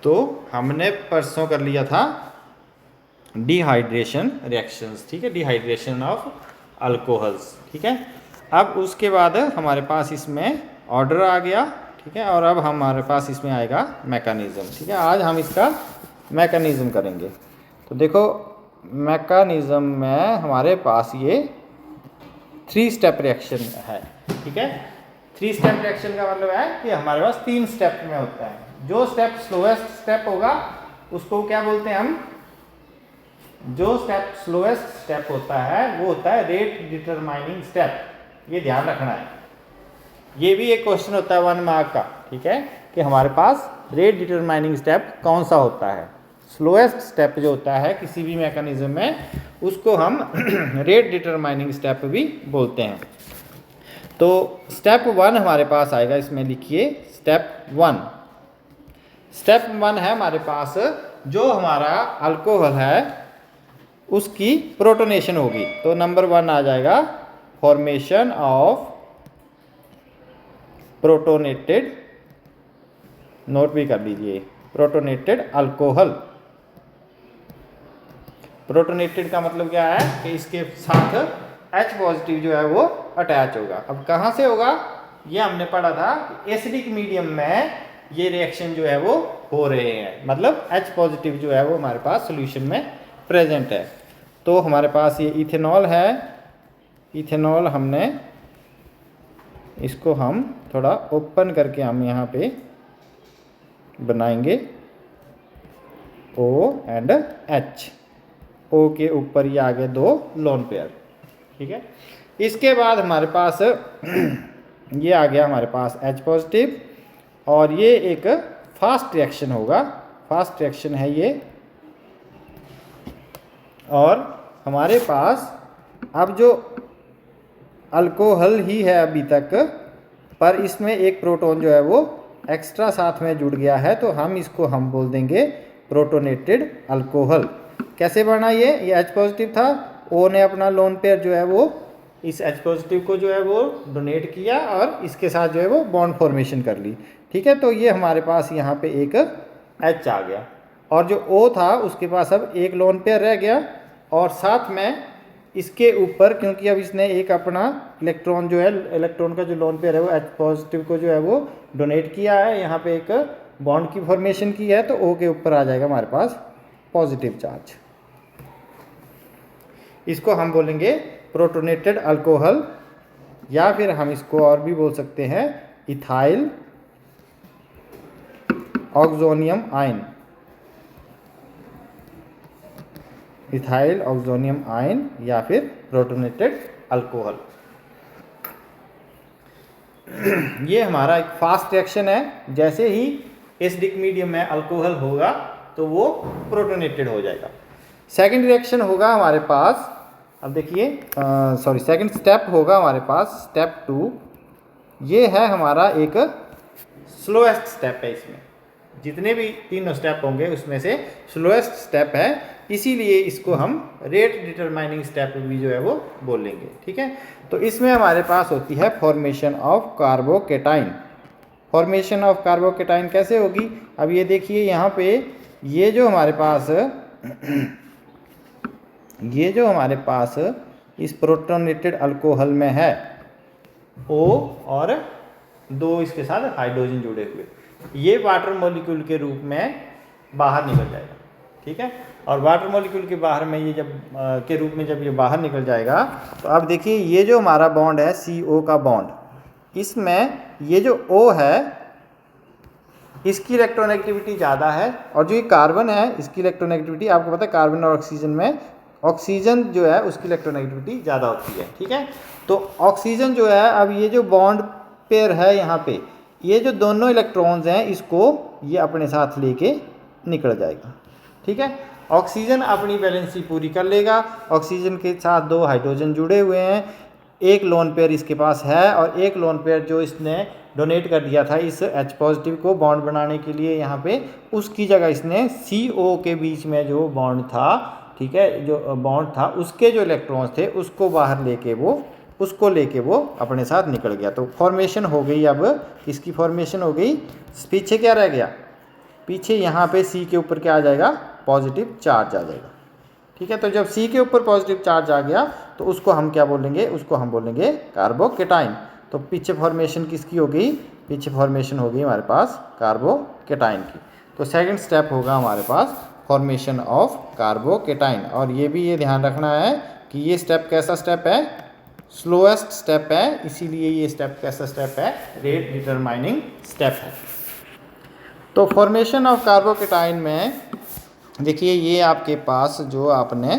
तो हमने परसों कर लिया था डिहाइड्रेशन रिएक्शंस, ठीक है, डिहाइड्रेशन ऑफ अल्कोहल्स, ठीक है। अब उसके बाद हमारे पास इसमें ऑर्डर आ गया, ठीक है, और अब हमारे पास इसमें आएगा मैकेनिज़्म, ठीक है। आज हम इसका मैकेनिज़्म करेंगे। तो देखो मैकेनिज़्म में हमारे पास ये 3 स्टेप रिएक्शन है, ठीक है। 3 स्टेप रिएक्शन का मतलब है कि हमारे पास 3 स्टेप में होता है। जो स्टेप स्लोएस्ट स्टेप होगा उसको क्या बोलते हैं हम, जो स्टेप स्लोएस्ट स्टेप होता है वो होता है रेट डिटरमाइनिंग स्टेप। ये ध्यान रखना है, ये भी एक क्वेश्चन होता है 1 मार्क का, ठीक है, कि हमारे पास रेट डिटरमाइनिंग स्टेप कौन सा होता है। स्लोएस्ट स्टेप जो होता है किसी भी मैकेनिज्म में उसको हम रेट डिटरमाइनिंग स्टेप भी बोलते हैं। तो स्टेप 1 हमारे पास आएगा, इसमें लिखिए स्टेप 1। स्टेप 1 है हमारे पास जो हमारा अल्कोहल है उसकी प्रोटोनेशन होगी। तो नंबर 1 आ जाएगा फॉर्मेशन ऑफ प्रोटोनेटेड, नोट भी कर लीजिए, प्रोटोनेटेड अल्कोहल। प्रोटोनेटेड का मतलब क्या है कि इसके साथ H पॉजिटिव जो है वो अटैच होगा। अब कहाँ से होगा, ये हमने पढ़ा था एसिडिक मीडियम में ये रिएक्शन जो है वो हो रहे हैं, मतलब H पॉजिटिव जो है वो हमारे पास सॉल्यूशन में प्रेजेंट है। तो हमारे पास ये इथेनॉल है, इथेनॉल हमने इसको हम थोड़ा ओपन करके हम यहाँ पे बनाएंगे O एंड H, O के ऊपर ये आ गए 2 लोन पेयर, ठीक है। इसके बाद हमारे पास ये आ गया हमारे पास H पॉजिटिव, और ये एक फास्ट रिएक्शन होगा, फास्ट रिएक्शन है ये। और हमारे पास अब जो अल्कोहल ही है अभी तक, पर इसमें एक प्रोटॉन जो है वो एक्स्ट्रा साथ में जुड़ गया है, तो हम इसको हम बोल देंगे प्रोटोनेटेड अल्कोहल। कैसे बना ये H पॉजिटिव था, O ने अपना लोन पेयर जो है वो इस H पॉजिटिव को जो है वो डोनेट किया और इसके साथ जो है वो बॉन्ड फॉर्मेशन कर ली, ठीक है। तो ये हमारे पास यहाँ पे एक H आ गया, और जो O था उसके पास अब एक लोन पेयर रह गया, और साथ में इसके ऊपर क्योंकि अब इसने एक अपना इलेक्ट्रॉन जो है, इलेक्ट्रॉन का जो लोन पेयर है वो H पॉजिटिव को जो है वो डोनेट किया है, यहाँ पे एक बॉन्ड की फॉर्मेशन की है, तो O के ऊपर आ जाएगा हमारे पास पॉजिटिव चार्ज। इसको हम बोलेंगे प्रोटोनेटेड अल्कोहल, या फिर हम इसको और भी बोल सकते हैं ethyl oxonium ion, ethyl oxonium ion या फिर प्रोटोनेटेड अल्कोहल। ये हमारा एक फास्ट रिएक्शन है, जैसे ही एसिडिक मीडियम में अल्कोहल होगा तो वो प्रोटोनेटेड हो जाएगा। सेकंड रिएक्शन होगा हमारे पास, अब देखिए सेकंड स्टेप होगा हमारे पास स्टेप 2। ये है हमारा एक स्लोएस्ट स्टेप है, इसमें जितने भी तीनों स्टेप होंगे उसमें से स्लोएस्ट स्टेप है, इसीलिए इसको हम रेट डिटरमाइनिंग स्टेप भी जो है वो बोलेंगे, ठीक है। तो इसमें हमारे पास होती है formation of carbocation. Formation of carbocation कैसे होगी, अब ये देखिए यहाँ पे ये जो हमारे पास ये जो हमारे पास इस प्रोटोनेटेड अल्कोहल में है O और 2 इसके साथ हाइड्रोजन जुड़े हुए, ये वाटर मॉलिक्यूल के रूप में बाहर निकल जाएगा, ठीक है। और वाटर मॉलिक्यूल के बाहर में ये जब के रूप में जब ये बाहर निकल जाएगा, तो अब देखिए ये जो हमारा बॉन्ड है CO का बॉन्ड, इसमें ये जो O है इसकी इलेक्ट्रोनेगेटिविटी ज़्यादा है, और जो ये कार्बन है इसकी इलेक्ट्रोनेगेटिविटी, आपको पता है कार्बन और ऑक्सीजन में ऑक्सीजन जो है उसकी इलेक्ट्रोनेगेटिविटी ज़्यादा होती है, ठीक है। तो ऑक्सीजन जो है, अब ये जो बॉन्ड पेयर है यहाँ पे, ये जो दोनों इलेक्ट्रॉन्स हैं इसको ये अपने साथ लेके निकल जाएगा, ठीक है। ऑक्सीजन अपनी वैलेंसी पूरी कर लेगा, ऑक्सीजन के साथ 2 हाइड्रोजन जुड़े हुए हैं, एक लोन पेयर इसके पास है, और एक लोन पेयर जो इसने डोनेट कर दिया था इस H पॉजिटिव को बॉन्ड बनाने के लिए यहाँ पे, उसकी जगह इसने CO के बीच में जो बॉन्ड था, ठीक है, जो बॉन्ड था उसके जो इलेक्ट्रॉन्स थे उसको बाहर लेके वो अपने साथ निकल गया। तो फॉर्मेशन हो गई, अब इसकी फॉर्मेशन हो गई, पीछे क्या रह गया, पीछे यहाँ पे C के ऊपर क्या आ जाएगा, पॉजिटिव चार्ज आ जाएगा। ठीक है, तो जब C के ऊपर पॉजिटिव चार्ज आ गया तो उसको हम क्या बोलेंगे, उसको हम बोलेंगे कार्बोकेटाइन। तो पीछे फॉर्मेशन किसकी हो गई, पीछे फॉर्मेशन हो गई हमारे पास कार्बोकेटाइन की। तो सेकंड स्टेप होगा हमारे पास फॉर्मेशन ऑफ कार्बोकेटाइन। और ये भी ये ध्यान रखना है कि ये स्टेप कैसा स्टेप है, स्लोएस्ट स्टेप है, इसीलिए ये स्टेप कैसा स्टेप है, रेट डिटरमाइनिंग स्टेप है। तो फॉर्मेशन ऑफ कार्बोकेटाइन में देखिए ये आपके पास जो आपने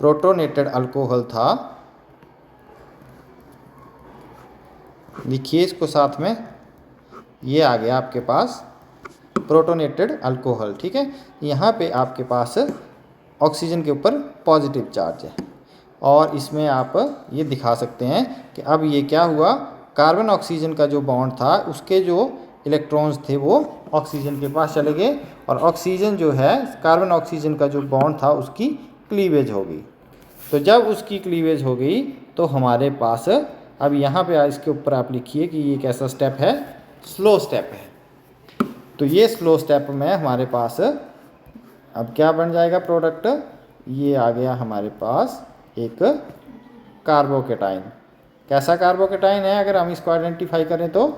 प्रोटोनेटेड अल्कोहल था, लिखिए इसको साथ में, ये आ गया आपके पास प्रोटोनेटेड अल्कोहल। ठीक है, यहाँ पे आपके पास ऑक्सीजन के ऊपर पॉजिटिव चार्ज है और इसमें आप ये दिखा सकते हैं कि अब ये क्या हुआ, कार्बन ऑक्सीजन का जो बॉन्ड था उसके जो इलेक्ट्रॉन्स थे वो ऑक्सीजन के पास चले गए और ऑक्सीजन जो है, कार्बन ऑक्सीजन का जो बॉन्ड था उसकी क्लीवेज हो गई। तो जब उसकी क्लीवेज हो गई तो हमारे पास अब यहाँ पे इसके ऊपर आप लिखिए कि ये कैसा स्टेप है, स्लो स्टेप है। तो ये स्लो स्टेप में हमारे पास अब क्या बन जाएगा प्रोडक्ट, ये आ गया हमारे पास एक कार्बोकेटाइन। कैसा कार्बोकेटाइन है, अगर हम इसको आइडेंटिफाई करें तो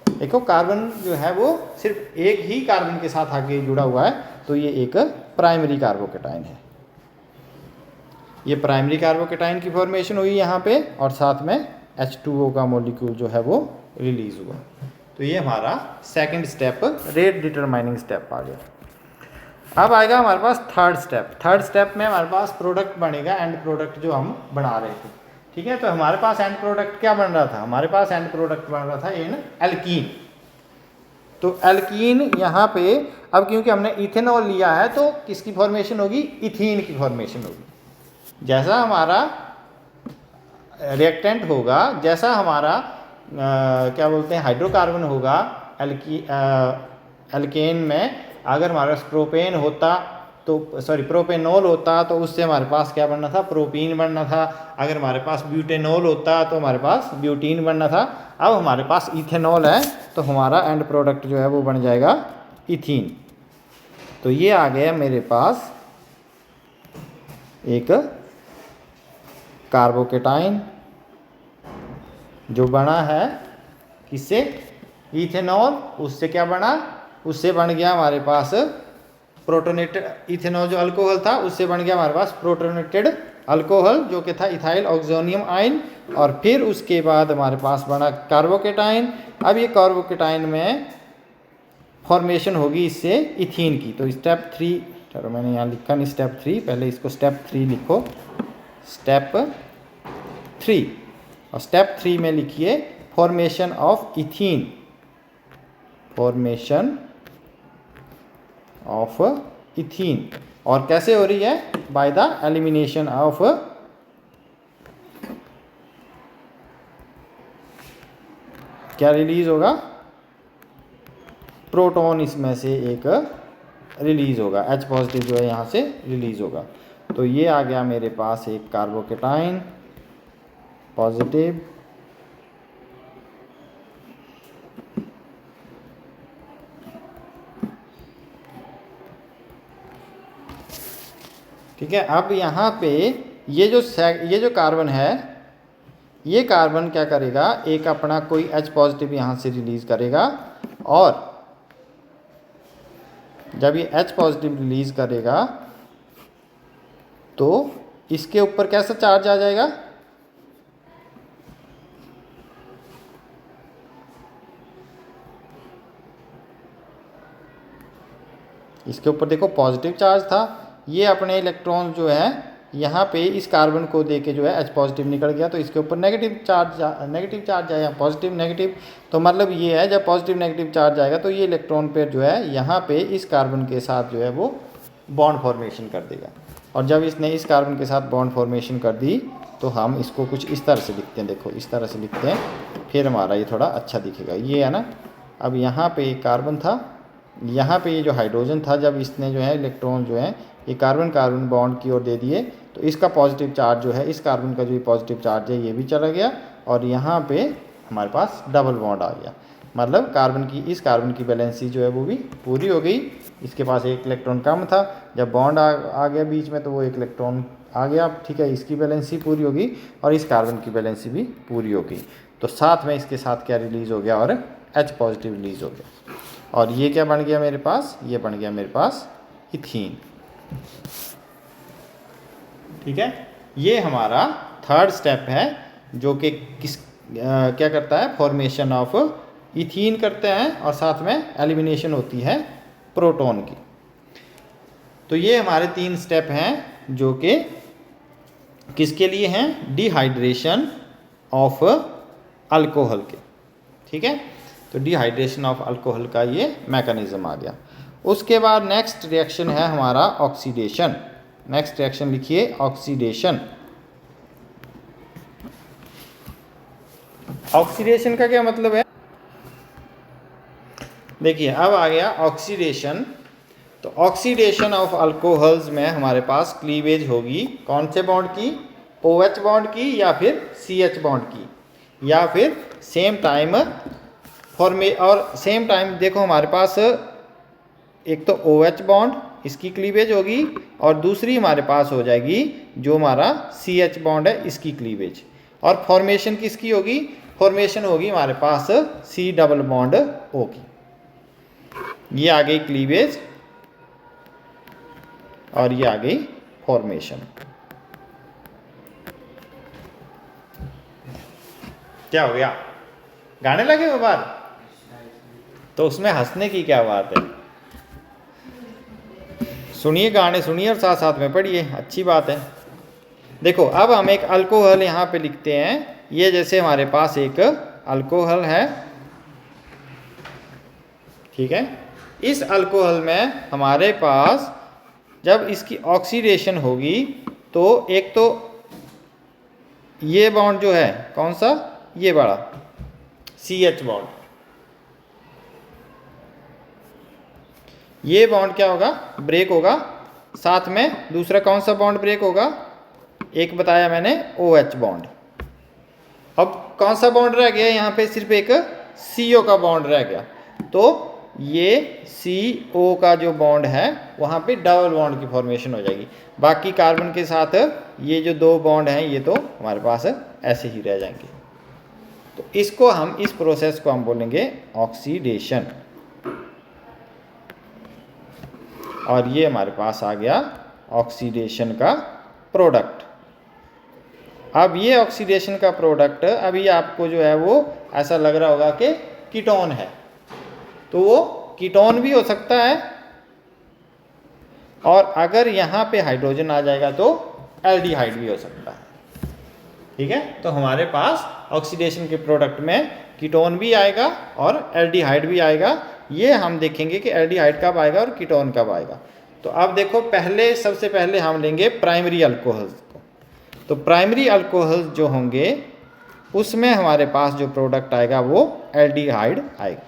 देखो कार्बन जो है वो सिर्फ एक ही कार्बन के साथ आगे जुड़ा हुआ है, तो ये एक प्राइमरी कार्बोकेटाइन है। ये प्राइमरी कार्बोकेटाइन की फॉर्मेशन हुई यहाँ पे और साथ में H2O का मॉलिक्यूल जो है वो रिलीज हुआ। तो ये हमारा second step, rate determining step आ गया। अब आएगा हमारे पास थर्ड स्टेप। थर्ड स्टेप में हमारे पास प्रोडक्ट बनेगा, एंड प्रोडक्ट जो हम बना रहे थे। ठीक है, तो हमारे पास एंड प्रोडक्ट क्या बन रहा था, हमारे पास एंड प्रोडक्ट बन रहा था एन एल्कीन। तो एल्कीन यहाँ पे अब क्योंकि हमने इथेनॉल लिया है तो किसकी फॉर्मेशन होगी, इथीन की फॉर्मेशन होगी। जैसा हमारा रिएक्टेंट होगा, जैसा हमारा क्या बोलते हैं हाइड्रोकार्बन होगा एल्केन में, अगर हमारे पास प्रोपेन होता तो सॉरी प्रोपेनॉल होता तो उससे हमारे पास क्या बनना था, प्रोपीन बनना था। अगर हमारे पास ब्यूटेनॉल होता तो हमारे पास ब्यूटीन बनना था। अब हमारे पास इथेनॉल है तो हमारा एंड प्रोडक्ट जो है वो बन जाएगा इथीन। तो ये आ गया मेरे पास एक कार्बोकेटाइन जो बना है किससे, इथेनॉल। उससे क्या बना, उससे बन गया हमारे पास प्रोटोनेटेड, इथेनॉल जो अल्कोहल था उससे बन गया हमारे पास प्रोटोनेटेड अल्कोहल जो कि था इथाइल ऑक्सोनियम आयन। और फिर उसके बाद हमारे पास बना कार्बोकेटाइन। अब ये कार्बोकेटाइन में फॉर्मेशन होगी इससे इथीन की। तो स्टेप 3, चलो मैंने यहाँ लिखा नहीं स्टेप 3, पहले इसको स्टेप 3 लिखो, स्टेप 3। और स्टेप 3 में लिखिए formation of ethene, formation of ethene. और कैसे हो रही है, बाय द एलिमिनेशन ऑफ क्या रिलीज होगा, प्रोटॉन इसमें से एक रिलीज होगा, H पॉजिटिव जो है यहाँ से रिलीज होगा। तो ये आ गया मेरे पास एक कार्बोकेटाइन पॉजिटिव, ठीक है। अब यहाँ पे ये जो कार्बन है, ये कार्बन क्या करेगा, एक अपना कोई H पॉजिटिव यहाँ से रिलीज करेगा और जब ये H पॉजिटिव रिलीज करेगा तो इसके ऊपर कैसा चार्ज आ जाएगा, इसके ऊपर देखो पॉजिटिव चार्ज था, ये अपने इलेक्ट्रॉन जो है यहाँ पे इस कार्बन को देके जो है H पॉजिटिव निकल गया, तो इसके ऊपर नेगेटिव चार्ज आया, पॉजिटिव नेगेटिव। तो मतलब ये है जब पॉजिटिव नेगेटिव चार्ज आएगा तो ये इलेक्ट्रॉन पेयर जो है यहाँ पे इस कार्बन के साथ जो है वो बॉन्ड फॉर्मेशन कर देगा। और जब इसने इस कार्बन के साथ बॉन्ड फॉर्मेशन कर दी तो हम इसको कुछ इस तरह से लिखते हैं, देखो इस तरह से लिखते हैं, फिर हमारा ये थोड़ा अच्छा दिखेगा। ये है ना, अब यहाँ पे एक कार्बन था, यहाँ पे ये जो हाइड्रोजन था, जब इसने जो है इलेक्ट्रॉन जो है ये कार्बन कार्बन बॉन्ड की ओर दे दिए तो इसका पॉजिटिव चार्ज जो है, इस कार्बन का जो पॉजिटिव चार्ज है ये भी चला गया और यहाँ पे हमारे पास डबल बॉन्ड आ गया। मतलब कार्बन की, इस कार्बन की वैलेंसी जो है वो भी पूरी हो गई। इसके पास एक इलेक्ट्रॉन कम था, जब बॉन्ड आ गया बीच में तो वो एक इलेक्ट्रॉन आ गया, ठीक है, इसकी वैलेंसी पूरी होगी और इस कार्बन की वैलेंसी भी पूरी होगी। तो साथ में इसके साथ क्या रिलीज़ हो गया, और H पॉजिटिव रिलीज़ हो गया। और ये क्या बन गया मेरे पास, ये बन गया मेरे पास इथीन। ठीक है, ये हमारा थर्ड स्टेप है जो कि क्या करता है, फॉर्मेशन ऑफ इथीन करते हैं और साथ में एलिमिनेशन होती है प्रोटॉन की। तो ये हमारे 3 स्टेप हैं जो कि किसके लिए हैं, डिहाइड्रेशन ऑफ अल्कोहल के। ठीक है, तो डिहाइड्रेशन ऑफ अल्कोहल का ये मैकेनिज्म आ गया। उसके बाद नेक्स्ट रिएक्शन है हमारा ऑक्सीडेशन। नेक्स्ट रिएक्शन लिखिए, ऑक्सीडेशन। ऑक्सीडेशन का क्या मतलब है, देखिए अब आ गया ऑक्सीडेशन। तो ऑक्सीडेशन ऑफ अल्कोहल्स में हमारे पास क्लीवेज होगी कौन से बॉन्ड की, OH बॉन्ड की या फिर CH बॉन्ड की, या फिर सेम टाइम और सेम टाइम देखो हमारे पास एक तो OH बॉन्ड इसकी क्लीवेज होगी और दूसरी हमारे पास हो जाएगी जो हमारा CH बॉन्ड है इसकी क्लीवेज। और फॉर्मेशन किसकी होगी, फॉर्मेशन होगी हमारे पास C डबल बॉन्ड O की। ये आ गई क्लीवेज और ये आ गई फॉर्मेशन। क्या हो गया, गाने लगे हो बार, तो उसमें हंसने की क्या बात है, सुनिए गाने सुनिए और साथ साथ में पढ़िए, अच्छी बात है। देखो अब हम एक अल्कोहल यहाँ पे लिखते हैं, ये जैसे हमारे पास एक अल्कोहल है, ठीक है, इस अल्कोहल में हमारे पास जब इसकी ऑक्सीडेशन होगी तो एक तो ये बॉन्ड जो है कौन सा, ये बड़ा CH बॉन्ड, ये बॉन्ड क्या होगा, ब्रेक होगा। साथ में दूसरा कौन सा बॉन्ड ब्रेक होगा, एक बताया मैंने OH बॉन्ड। अब कौन सा बॉन्ड रह गया यहाँ पे, सिर्फ एक CO का बॉन्ड रह गया। तो ये CO का जो बॉन्ड है वहाँ पे डबल बॉन्ड की फॉर्मेशन हो जाएगी। बाकी कार्बन के साथ ये जो 2 बॉन्ड हैं ये तो हमारे पास ऐसे ही रह जाएंगे। तो इसको हम, इस प्रोसेस को हम बोलेंगे ऑक्सीडेशन। और ये हमारे पास आ गया ऑक्सीडेशन का प्रोडक्ट। अब ये ऑक्सीडेशन का प्रोडक्ट अभी आपको जो है वो ऐसा लग रहा होगा कि कीटोन है, तो वो कीटोन भी हो सकता है और अगर यहाँ पे हाइड्रोजन आ जाएगा तो एल्डिहाइड भी हो सकता है। ठीक है, तो हमारे पास ऑक्सीडेशन के प्रोडक्ट में कीटोन भी आएगा और एल्डिहाइड भी आएगा। ये हम देखेंगे कि एल्डिहाइड कब आएगा और कीटोन कब आएगा। तो अब देखो पहले, सबसे पहले हम लेंगे प्राइमरी अल्कोहल्स को। तो प्राइमरी अल्कोहल्स जो होंगे उसमें हमारे पास जो प्रोडक्ट आएगा वो एल्डिहाइड आएगा।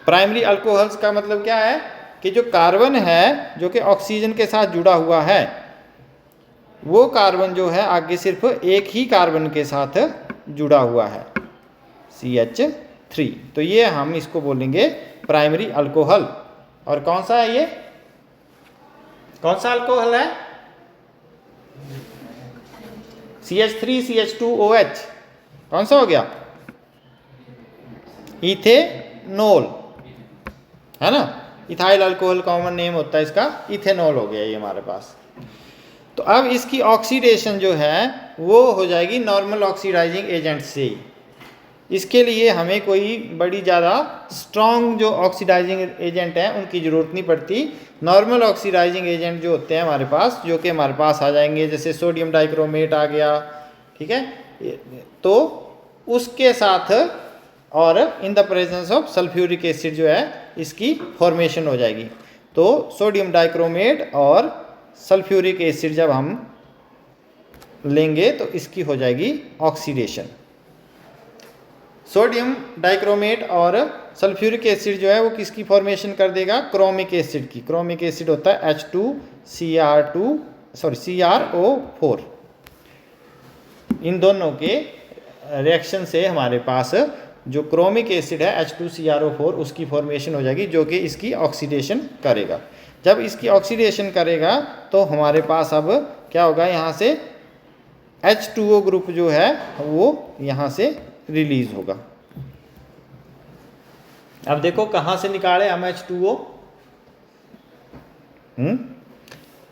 प्राइमरी अल्कोहल्स का मतलब क्या है कि जो कार्बन है जो कि ऑक्सीजन के साथ जुड़ा हुआ है, वो कार्बन जो है आगे सिर्फ एक ही कार्बन के साथ जुड़ा हुआ है, CH3। तो ये हम इसको बोलेंगे प्राइमरी अल्कोहल। और कौन सा है ये, कौन सा अल्कोहल है, CH3 CH2OH, कौन सा हो गया, इथेनॉल है ना। इथाइल अल्कोहल कॉमन नेम होता है इसका, इथेनॉल हो गया ये हमारे पास। तो अब इसकी ऑक्सीडेशन जो है वो हो जाएगी नॉर्मल ऑक्सीडाइजिंग एजेंट से ही। इसके लिए हमें कोई बड़ी ज़्यादा स्ट्रॉन्ग जो ऑक्सीडाइजिंग एजेंट हैं उनकी ज़रूरत नहीं पड़ती। नॉर्मल ऑक्सीडाइजिंग एजेंट जो होते हैं हमारे पास, जो कि हमारे पास आ जाएंगे, जैसे सोडियम डाइक्रोमेट आ गया, ठीक है, तो उसके साथ और in the presence of sulphuric acid जो है इसकी फॉर्मेशन हो जाएगी। तो सोडियम डाइक्रोमेट और सल्फ्यूरिक एसिड जब हम लेंगे तो इसकी हो जाएगी ऑक्सीडेशन। सोडियम डाइक्रोमेट और सल्फ्यूरिक एसिड जो है वो किसकी फॉर्मेशन कर देगा, क्रोमिक एसिड की। क्रोमिक एसिड होता है CrO4। इन दोनों के रिएक्शन से हमारे पास जो क्रोमिक एसिड है H2CrO4 उसकी फॉर्मेशन हो जाएगी, जो कि इसकी ऑक्सीडेशन करेगा। जब इसकी ऑक्सीडेशन करेगा तो हमारे पास अब क्या होगा, यहाँ से H2O ग्रुप जो है वो यहाँ से रिलीज होगा। अब देखो कहाँ से निकाले हम H2O।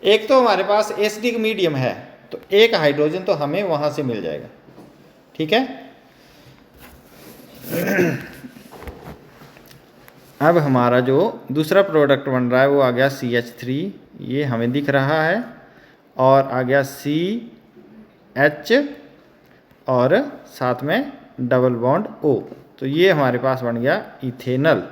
एक तो हमारे पास एसिडिक मीडियम है, तो एक हाइड्रोजन तो हमें वहाँ से मिल जाएगा, ठीक है। अब हमारा जो दूसरा प्रोडक्ट बन रहा है वो आ गया CH3, ये हमें दिख रहा है, और आ गया CH और साथ में डबल बॉन्ड O, तो ये हमारे पास बन गया इथेनल,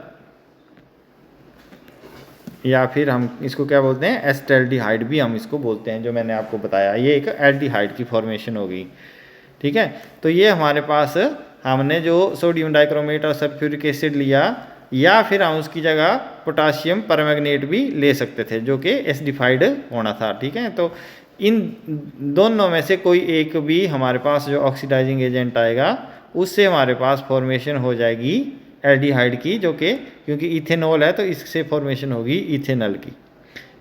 या फिर हम इसको क्या बोलते हैं, एस्टैल्डिहाइड भी हम इसको बोलते हैं, जो मैंने आपको बताया। ये एक एल्डिहाइड की फॉर्मेशन होगी, ठीक है। तो ये हमारे पास हमने जो सोडियम डाइक्रोमेट और सल्फ्यूरिक एसिड लिया, या फिर हम उसकी जगह पोटाशियम परमैंगनेट भी ले सकते थे, जो कि एसिडिफाइड होना था, ठीक है। तो इन दोनों में से कोई एक भी हमारे पास जो ऑक्सीडाइजिंग एजेंट आएगा उससे हमारे पास फॉर्मेशन हो जाएगी एल्डिहाइड की, जो कि क्योंकि इथेनॉल है तो इससे फॉर्मेशन होगी इथेनॉल की।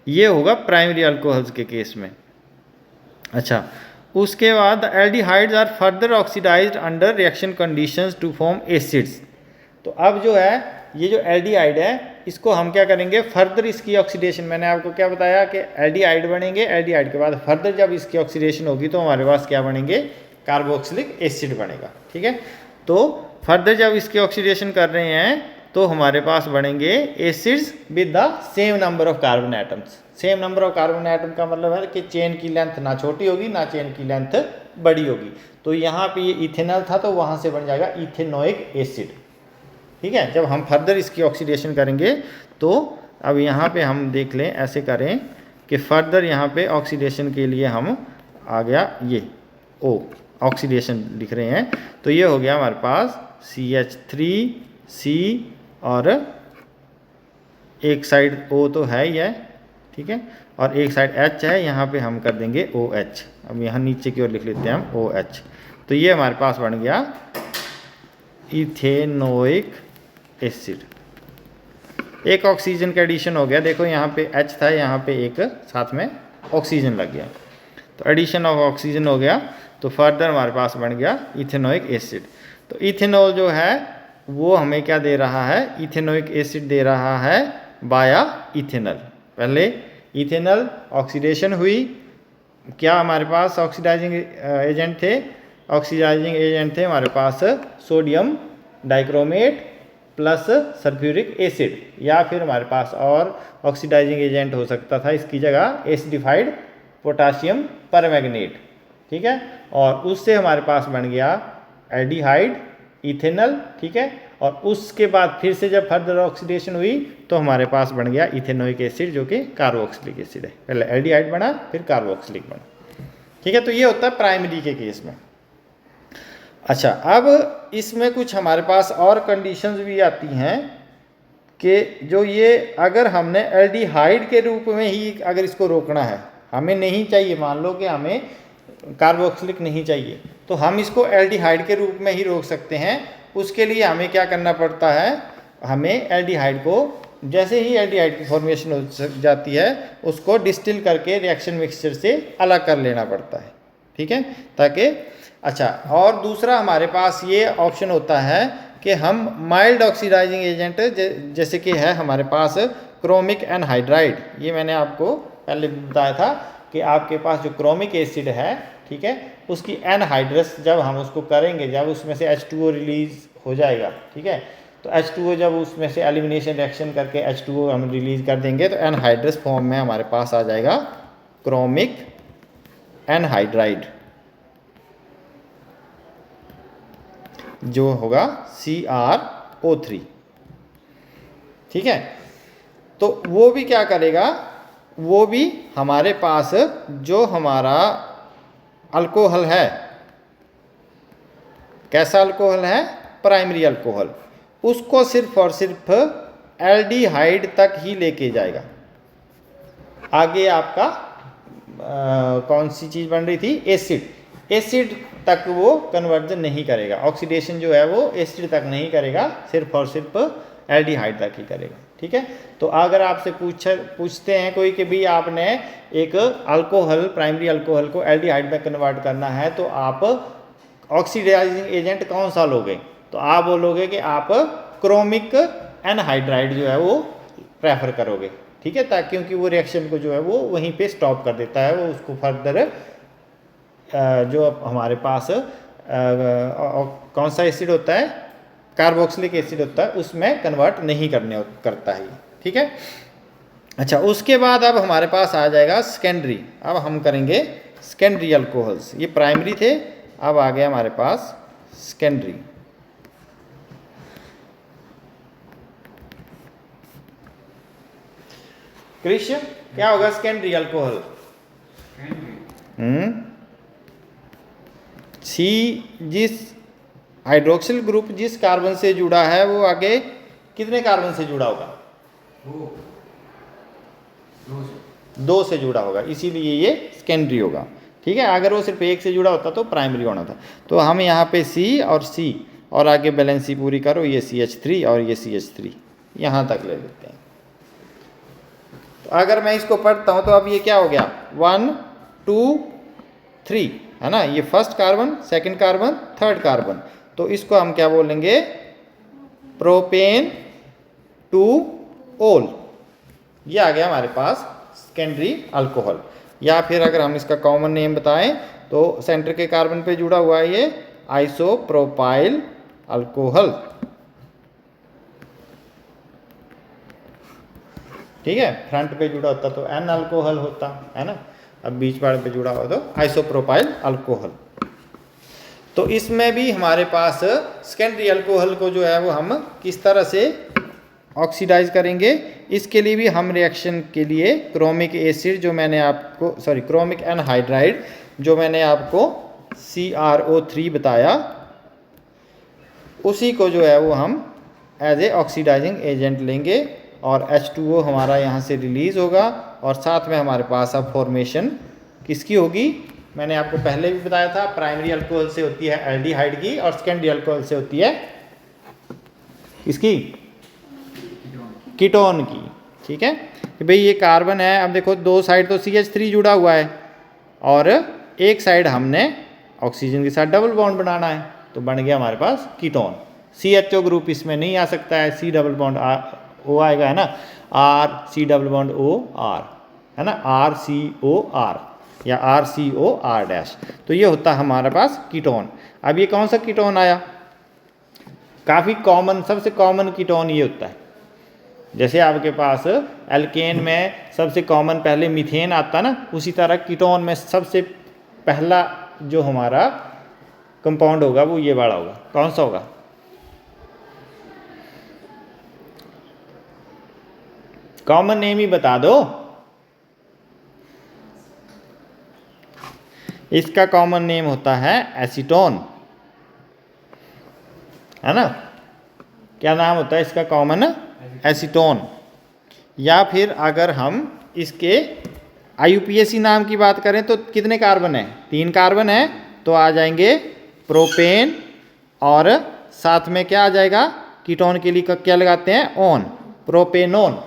ये होगा प्राइमरी अल्कोहल्स के केस में। अच्छा, उसके बाद aldehydes are further oxidised under reaction conditions to form acids. तो अब जो है ये जो एल्डिहाइड है इसको हम क्या करेंगे, फर्दर इसकी ऑक्सीडेशन, मैंने आपको क्या बताया कि एल्डिहाइड बनेंगे, एल्डिहाइड के बाद फर्दर जब इसकी ऑक्सीडेशन होगी तो हमारे पास क्या बनेंगे, कार्बोक्सिलिक एसिड बनेगा, ठीक है। तो फर्दर जब इसकी ऑक्सीडेशन कर रहे हैं तो हमारे पास बनेंगे acids with the same number of carbon atoms. Same number of carbon atom का मतलब है कि चेन की लेंथ ना छोटी होगी ना चेन की लेंथ बड़ी होगी। तो यहाँ पे ये इथेनॉल था तो वहाँ से बन जाएगा इथेनोइक एसिड, ठीक है। जब हम फर्दर इसकी ऑक्सीडेशन करेंगे तो अब यहाँ पे हम देख लें, ऐसे करें कि फर्दर यहाँ पे ऑक्सीडेशन के लिए हम आ गया ये O ऑक्सीडेशन लिख रहे हैं, तो ये हो गया हमारे पास CH3C और एक साइड O तो है ही है, ठीक है, और एक साइड H है, यहाँ पे हम कर देंगे OH। अब यहाँ नीचे की ओर लिख लेते हैं हम OH। तो ये हमारे पास बन गया इथेनोइक एसिड। एक ऑक्सीजन का एडिशन हो गया, देखो यहाँ पे H था, यहाँ पे एक साथ में ऑक्सीजन लग गया, तो एडिशन ऑफ ऑक्सीजन हो गया, तो फर्दर हमारे पास बन गया इथेनोइक एसिड। तो इथेनॉल जो है वो हमें क्या दे रहा है, इथेनोइक एसिड दे रहा है बाया इथेनॉल। पहले इथेनॉल ऑक्सीडेशन हुई, क्या हमारे पास ऑक्सीडाइजिंग एजेंट थे, ऑक्सीडाइजिंग एजेंट थे हमारे पास sodium dichromate plus sulphuric acid, या फिर हमारे पास और ऑक्सीडाइजिंग एजेंट हो सकता था इसकी जगह एसिडिफाइड पोटाशियम परमैंगनेट, ठीक है। और उससे हमारे पास बन गया एल्डिहाइड इथेनॉल, ठीक है। और उसके बाद फिर से जब फर्दर ऑक्सीडेशन हुई तो हमारे पास बन गया इथेनोइक एसिड, जो कि कार्बोक्सिलिक एसिड है। पहले एल्डिहाइड बना फिर कार्बोक्सिलिक बना, ठीक है। तो ये होता है प्राइमरी के केस में। अच्छा, अब इसमें कुछ हमारे पास और कंडीशंस भी आती हैं कि जो ये अगर हमने एल्डिहाइड के रूप में ही अगर इसको रोकना है, हमें नहीं चाहिए, मान लो कि हमें कार्बोक्सिलिक नहीं चाहिए, तो हम इसको एल्डिहाइड के रूप में ही रोक सकते हैं। उसके लिए हमें क्या करना पड़ता है, हमें एल्डिहाइड को जैसे ही एल्डिहाइड की फॉर्मेशन हो जाती है उसको डिस्टिल करके रिएक्शन मिक्सचर से अलग कर लेना पड़ता है, ठीक है, ताकि अच्छा। और दूसरा हमारे पास ये ऑप्शन होता है कि हम माइल्ड ऑक्सीडाइजिंग एजेंट जैसे कि है हमारे पास क्रोमिक एनहाइड्राइड, ये मैंने आपको पहले बताया था कि आपके पास जो क्रोमिक एसिड है, ठीक है, उसकी एनहाइड्रस जब हम उसको करेंगे, जब उसमें से H2O रिलीज हो जाएगा, ठीक है, तो H2O जब उसमें से एलिमिनेशन रिएक्शन करके H2O हम रिलीज कर देंगे तो एनहाइड्रस फॉर्म में हमारे पास आ जाएगा क्रोमिक एनहाइड्राइड, जो होगा CrO3, ठीक है। तो वो भी क्या करेगा, वो भी हमारे पास जो हमारा अल्कोहल है, कैसा अल्कोहल है, प्राइमरी अल्कोहल, उसको सिर्फ और सिर्फ एल्डिहाइड तक ही लेके जाएगा। आगे आपका कौन सी चीज़ बन रही थी, एसिड। एसिड तक वो कन्वर्जन नहीं करेगा, ऑक्सीडेशन जो है वो एसिड तक नहीं करेगा, सिर्फ और सिर्फ एल्डिहाइड तक ही करेगा। ठीक है, तो अगर आपसे पूछते हैं कोई कि भाई आपने एक अल्कोहल, प्राइमरी अल्कोहल को एल्डिहाइड में कन्वर्ट करना है तो आप ऑक्सीडाइजिंग एजेंट कौन सा लोगे, तो आप बोलोगे कि आप क्रोमिक एनहाइड्राइड जो है वो प्रेफर करोगे। ठीक है, ताकि क्योंकि वो रिएक्शन को जो है वो वहीं पे स्टॉप कर देता है, वो उसको फर्दर जो हमारे पास कौन सा एसिड होता है, कार्बोक्सिलिक एसिड होता है, उसमें कन्वर्ट नहीं करता है। ठीक है, अच्छा उसके बाद अब हमारे पास आ जाएगा सेकेंडरी। अब हम करेंगे सेकेंडरी अल्कोहल्स, ये प्राइमरी थे, अब आ गया हमारे पास सेकेंडरी। कृष्ण क्या होगा सेकेंडरी अल्कोहल? सी, जिस हाइड्रोक्सिल ग्रुप जिस कार्बन से जुड़ा है वो आगे कितने कार्बन से जुड़ा होगा? दो से जुड़ा होगा, इसीलिए ये सेकेंडरी होगा। ठीक है, अगर वो सिर्फ एक से जुड़ा होता तो प्राइमरी होना था। तो हम यहाँ पे सी और सी और आगे बैलेंसी पूरी करो, ये CH3 और ये CH3 यहाँ तक ले लेते हैं। तो अगर मैं इसको पढ़ता हूँ तो अब ये क्या हो गया, 1 2 3 है ना, ये first carbon, second carbon, third carbon, तो इसको हम क्या बोलेंगे, प्रोपेन टू ओल। ये आ गया हमारे पास सेकेंडरी अल्कोहल। या फिर अगर हम इसका कॉमन नेम बताएं तो सेंटर के कार्बन पे जुड़ा हुआ है ये आइसोप्रोपाइल अल्कोहल। ठीक है, फ्रंट पे जुड़ा होता तो एन अल्कोहल होता है ना, अब बीच वाले पे जुड़ा हुआ तो आइसोप्रोपाइल अल्कोहल। तो इसमें भी हमारे पास सेकेंडरी अल्कोहल को जो है वो हम किस तरह से ऑक्सीडाइज करेंगे, इसके लिए भी हम रिएक्शन के लिए क्रोमिक एसिड जो मैंने आपको, सॉरी क्रोमिक एनहाइड्राइड जो मैंने आपको CrO3 बताया, उसी को जो है वो हम एज ए ऑक्सीडाइजिंग एजेंट लेंगे और H2O हमारा यहाँ से रिलीज होगा और साथ में हमारे पास अब फॉर्मेशन किसकी होगी, मैंने आपको पहले भी बताया था, प्राइमरी अल्कोहल से होती है एल्डिहाइड की और सेकेंडरी अल्कोहल से होती है किसकी, कीटोन की। ठीक है, कि भाई ये कार्बन है, अब देखो दो साइड तो CH3 जुड़ा हुआ है और एक साइड हमने ऑक्सीजन के साथ डबल बॉन्ड बनाना है, तो बन गया हमारे पास कीटोन। CHO ग्रुप इसमें नहीं आ सकता है, C डबल बॉन्ड O आएगा है ना, RC डबल बॉन्ड OR है ना, RCOR या RCOR डैश, तो ये होता है हमारे पास कीटोन। अब ये कौन सा कीटोन आया, काफ़ी कॉमन, सबसे कॉमन कीटोन ये होता है। जैसे आपके पास एल्केन में सबसे कॉमन पहले मीथेन आता ना, उसी तरह कीटोन में सबसे पहला जो हमारा कंपाउंड होगा वो ये वाला होगा। कौन सा होगा, कॉमन नेम ही बता दो। इसका कॉमन नेम होता है एसीटोन, है ना, क्या नाम होता है इसका कॉमन, एसीटोन। या फिर अगर हम इसके IUPAC नाम की बात करें तो कितने कार्बन है, 3 कार्बन है, तो आ जाएंगे प्रोपेन और साथ में क्या आ जाएगा, कीटोन के लिए क्या लगाते हैं, ऑन, प्रोपेनोन।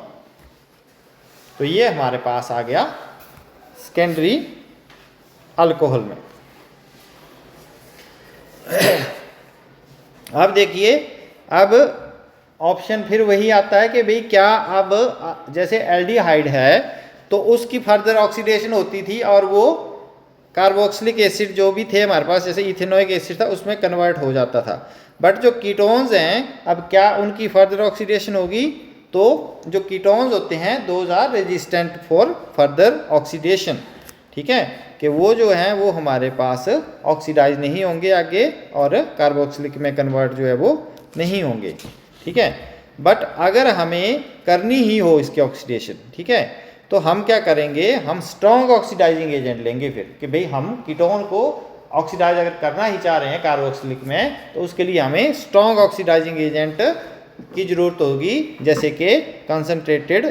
तो ये हमारे पास आ गया सेकेंडरी अल्कोहल में। अब देखिए, अब ऑप्शन फिर वही आता है कि भाई क्या अब जैसे एल्डिहाइड है तो उसकी फर्दर ऑक्सीडेशन होती थी और वो कार्बोक्सिलिक एसिड जो भी थे हमारे पास, जैसे इथेनोइक एसिड था, उसमें कन्वर्ट हो जाता था। बट जो कीटोन्स हैं, अब क्या उनकी फर्दर ऑक्सीडेशन होगी, तो जो कीटोन्स होते हैं those are resistant for further oxidation. ठीक है, कि वो जो हैं वो हमारे पास ऑक्सीडाइज नहीं होंगे आगे और कार्बोक्सिलिक में कन्वर्ट जो है वो नहीं होंगे। ठीक है, बट अगर हमें करनी ही हो इसकी ऑक्सीडेशन, ठीक है, तो हम क्या करेंगे, हम स्ट्रॉन्ग ऑक्सीडाइजिंग एजेंट लेंगे फिर, कि भाई हम कीटोन को ऑक्सीडाइज अगर करना ही चाह रहे हैं कार्बोक्सिलिक में, तो उसके लिए हमें स्ट्रॉन्ग ऑक्सीडाइजिंग एजेंट की ज़रूरत होगी, जैसे कि concentrated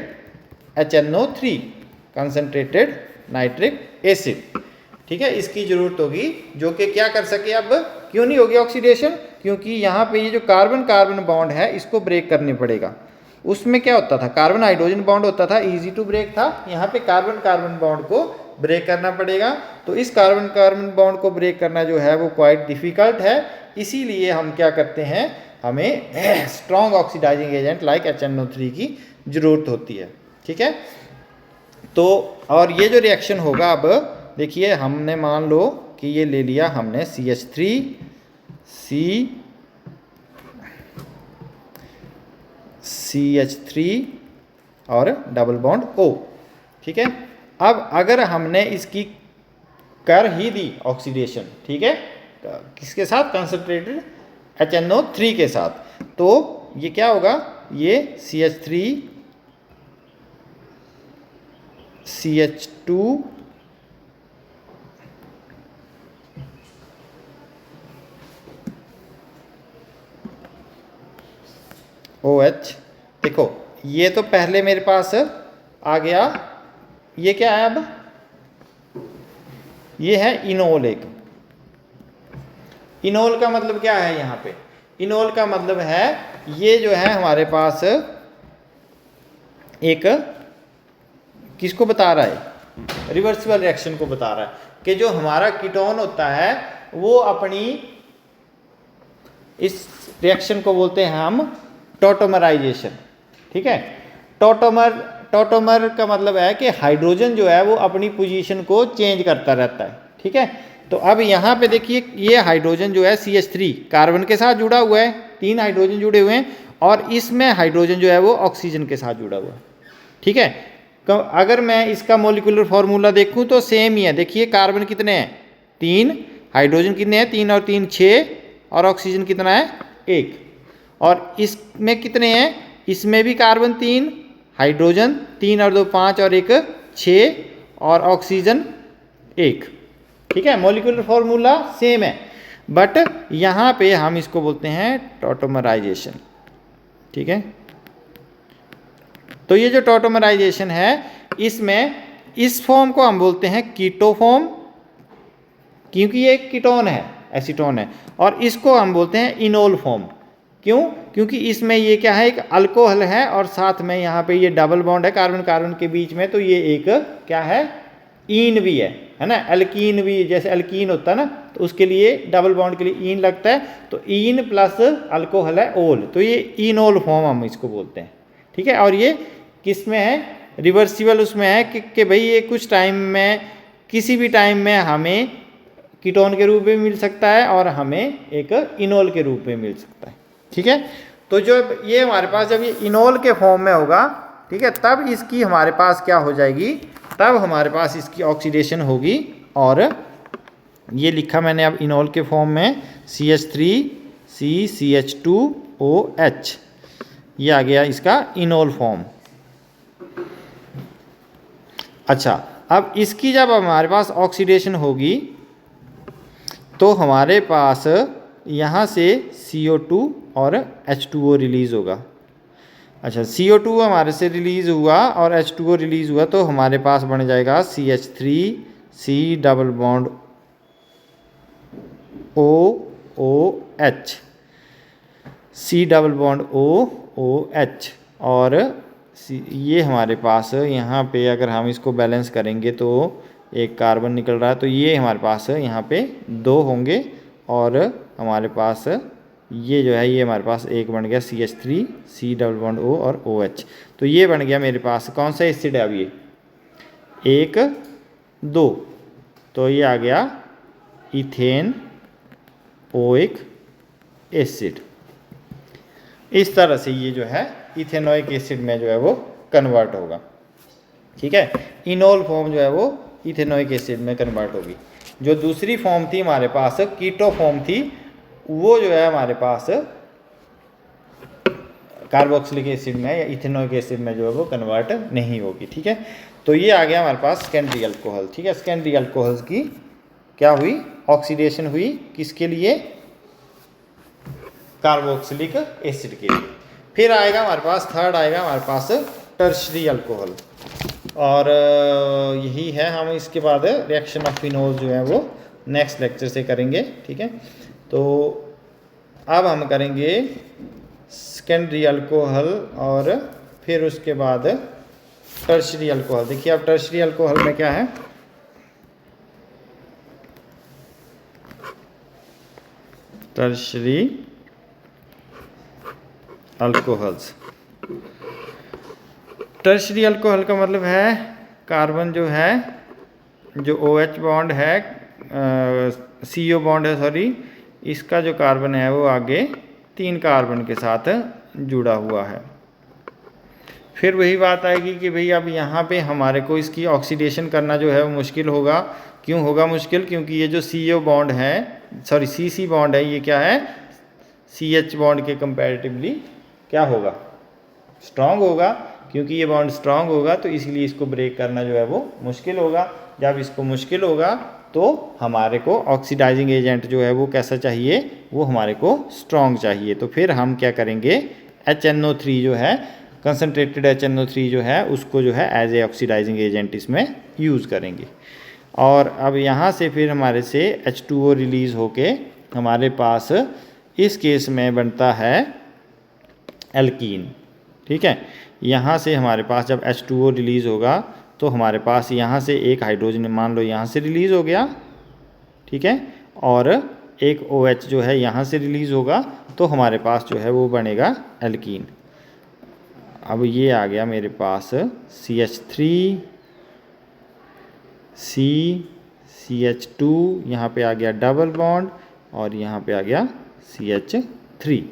HNO3, concentrated nitric acid. ठीक है, इसकी ज़रूरत होगी, जो कि क्या कर सके। अब क्यों नहीं होगी ऑक्सीडेशन, क्योंकि यहाँ पे ये जो कार्बन कार्बन बॉन्ड है इसको ब्रेक करने पड़ेगा। उसमें क्या होता था, कार्बन हाइड्रोजन बॉन्ड होता था, इजी टू ब्रेक था। यहाँ पे कार्बन कार्बन बॉन्ड को ब्रेक करना पड़ेगा। तो इस कार्बन कार्बन बॉन्ड को ब्रेक करना जो है वो क्वाइट डिफ़िकल्ट है। इसीलिए हम क्या करते हैं, हमें strong oxidising agent like HNO3 की ज़रूरत होती है। ठीक है, तो और ये जो रिएक्शन होगा, अब देखिए हमने मान लो कि ये ले लिया हमने CH3 और डबल बॉन्ड O। ठीक है, अब अगर हमने इसकी कर ही दी ऑक्सीडेशन, ठीक है, किसके साथ, कंसंट्रेटेड HNO3 के साथ, तो ये क्या होगा, ये CH3 CH2 OH। देखो ये तो पहले मेरे पास आ गया, ये क्या है, अब ये है इनोल। एक इनोल का मतलब क्या है, यहाँ पे इनोल का मतलब है ये जो है हमारे पास एक किसको बता रहा है, रिवर्सिबल रिएक्शन को बता रहा है कि जो हमारा कीटोन होता है वो अपनी इस रिएक्शन को बोलते हैं हम टॉटोमराइजेशन। ठीक है, टॉटोमर का मतलब है कि हाइड्रोजन जो है वो अपनी पोजीशन को चेंज करता रहता है। ठीक है, तो अब यहाँ पे देखिए ये हाइड्रोजन जो है CH3 कार्बन के साथ जुड़ा हुआ है, 3 हाइड्रोजन जुड़े हुए हैं, और इसमें हाइड्रोजन जो है वो ऑक्सीजन के साथ जुड़ा हुआ है। ठीक है, तो अगर मैं इसका मोलिकुलर फॉर्मूला देखूं तो सेम ही है। देखिए कार्बन कितने हैं, 3, हाइड्रोजन कितने हैं, 3 और 3 6, और ऑक्सीजन कितना है, 1। और इसमें कितने हैं, इसमें भी कार्बन 3, हाइड्रोजन 3 और 2 5 और 1 6, और ऑक्सीजन 1। ठीक है, मॉलिक्यूलर फॉर्मूला सेम है, बट यहाँ पे हम इसको बोलते हैं टॉटोमराइजेशन। ठीक है, तो ये जो टॉटोमराइजेशन है, इसमें इस फॉर्म को हम बोलते हैं कीटो फॉर्म, क्योंकि ये एक कीटोन है, एसीटोन है, और इसको हम बोलते हैं इनोल फॉर्म। क्यों, क्योंकि इसमें ये क्या है, एक अल्कोहल है, और साथ में यहाँ पे ये डबल बॉन्ड है कार्बन कार्बन के बीच में, तो ये एक क्या है, ईन भी है ना, एल्कीन भी, जैसे एल्कीन होता है ना, तो उसके लिए डबल बॉन्ड के लिए ईन लगता है, तो ईन प्लस अल्कोहल है ओल, तो ये इनोल फॉर्म हम इसको बोलते हैं। ठीक है, और ये किस में है, रिवर्सिबल उसमें है कि भाई ये कुछ टाइम में, किसी भी टाइम में हमें कीटोन के रूप में मिल सकता है और हमें एक इनोल के रूप में मिल सकता है। ठीक है, तो जो ये हमारे पास जब ये इनोल के फॉर्म में होगा, ठीक है, तब इसकी हमारे पास क्या हो जाएगी, तब हमारे पास इसकी ऑक्सीडेशन होगी, और ये लिखा मैंने अब इनोल के फॉर्म में CH3CCH2OH, ये आ गया इसका इनोल फॉर्म। अच्छा, अब इसकी जब हमारे पास ऑक्सीडेशन होगी तो हमारे पास यहाँ से CO2 और H2O रिलीज़ होगा। अच्छा, CO2 हमारे से रिलीज़ हुआ और H2O रिलीज़ हुआ, तो हमारे पास बन जाएगा CH3C double bond OOH, C double bond OOH, और ये हमारे पास यहाँ पे अगर हम इसको बैलेंस करेंगे तो एक कार्बन निकल रहा है, तो ये हमारे पास यहाँ पे 2 होंगे, और हमारे पास ये जो है ये हमारे पास एक बन गया CH3C डबल बॉन्ड O और OH। तो ये बन गया मेरे पास कौन सा एसिड है, अब ये 1 2, तो ये आ गया इथेन ओइक एसिड। इस तरह से ये जो है इथेनोइक एसिड में जो है वो कन्वर्ट होगा। ठीक है, इनोल फॉर्म जो है वो इथेनोइक एसिड में कन्वर्ट होगी। जो दूसरी फॉर्म थी हमारे पास, कीटो फॉर्म थी, वो जो है हमारे पास कार्बोक्सिलिक एसिड में या इथेनोइक एसिड में जो है वो कन्वर्ट नहीं होगी। ठीक है, तो ये आ गया हमारे पास सेकेंडरी अल्कोहल। ठीक है, सेकेंडरी अल्कोहल्स की क्या हुई, ऑक्सीडेशन हुई, किसके लिए, कार्बोक्सिलिक एसिड के लिए। फिर आएगा हमारे पास, थर्ड आएगा हमारे पास टर्शरी अल्कोहल। और यही है, हम इसके बाद रिएक्शन ऑफ फिनोल जो है वो नेक्स्ट लेक्चर से करेंगे, ठीक है। तो अब हम करेंगे सेकेंडरी अल्कोहल और फिर उसके बाद टर्शरी अल्कोहल। देखिए अब टर्शरी अल्कोहल में क्या है, टर्शरी अल्कोहल्स। टर्शरी अल्कोहल का मतलब है कार्बन जो है, जो OH बॉन्ड है, CO बॉन्ड है सॉरी, इसका जो कार्बन है वो आगे 3 कार्बन के साथ जुड़ा हुआ है। फिर वही बात आएगी कि भाई अब यहाँ पे हमारे को इसकी ऑक्सीडेशन करना जो है वो मुश्किल होगा। क्यों होगा मुश्किल? क्योंकि ये जो CO बॉन्ड है, सॉरी CC बॉन्ड है, ये क्या है, CH बॉन्ड के कंपैरेटिवली क्या होगा, स्ट्रॉन्ग होगा। क्योंकि ये बॉन्ड स्ट्रॉन्ग होगा तो इसीलिए इसको ब्रेक करना जो है वो मुश्किल होगा। जब इसको मुश्किल होगा तो हमारे को ऑक्सीडाइजिंग एजेंट जो है वो कैसा चाहिए, वो हमारे को स्ट्रॉन्ग चाहिए। तो फिर हम क्या करेंगे, HNO3 जो है, कंसनट्रेटेड HNO3 जो है, उसको जो है एज ए ऑक्सीडाइजिंग एजेंट इसमें यूज़ करेंगे। और अब यहाँ से फिर हमारे से H2O रिलीज़ होके हमारे पास इस केस में बनता है एल्कीन, ठीक है। यहाँ से हमारे पास जब H2O रिलीज़ होगा तो हमारे पास यहाँ से एक हाइड्रोजन मान लो यहाँ से रिलीज़ हो गया, ठीक है, और एक OH जो है यहाँ से रिलीज़ होगा, तो हमारे पास जो है वो बनेगा एल्कीन। अब ये आ गया मेरे पास CH3 CH2, यहाँ पे आ गया डबल बॉन्ड और यहाँ पे आ गया CH3।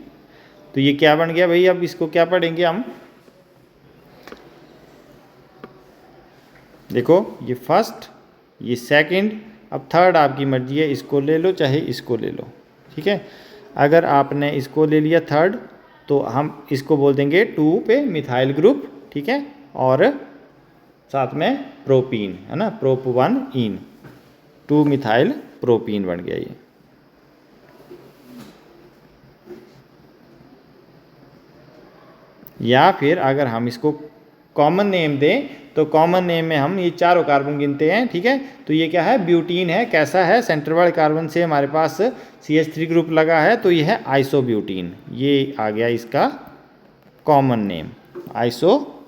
तो ये क्या बन गया भाई, अब इसको क्या पढ़ेंगे हम, देखो ये फर्स्ट, ये सेकंड, अब थर्ड आपकी मर्जी है, इसको ले लो चाहे इसको ले लो, ठीक है। अगर आपने इसको ले लिया थर्ड तो हम इसको बोल देंगे 2 पे मिथाइल ग्रुप, ठीक है, और साथ में प्रोपीन है ना, प्रोप1 इन, 2 मिथाइल प्रोपीन बन गया ये। या फिर अगर हम इसको कॉमन नेम दें तो कॉमन नेम में हम ये चारों कार्बन गिनते हैं, ठीक है। तो ये क्या है, ब्यूटीन है। कैसा है, सेंटर वाले कार्बन से हमारे पास CH3 ग्रुप लगा है तो ये है आइसोब्यूटीन। ये आ गया इसका कॉमन नेम आइसो,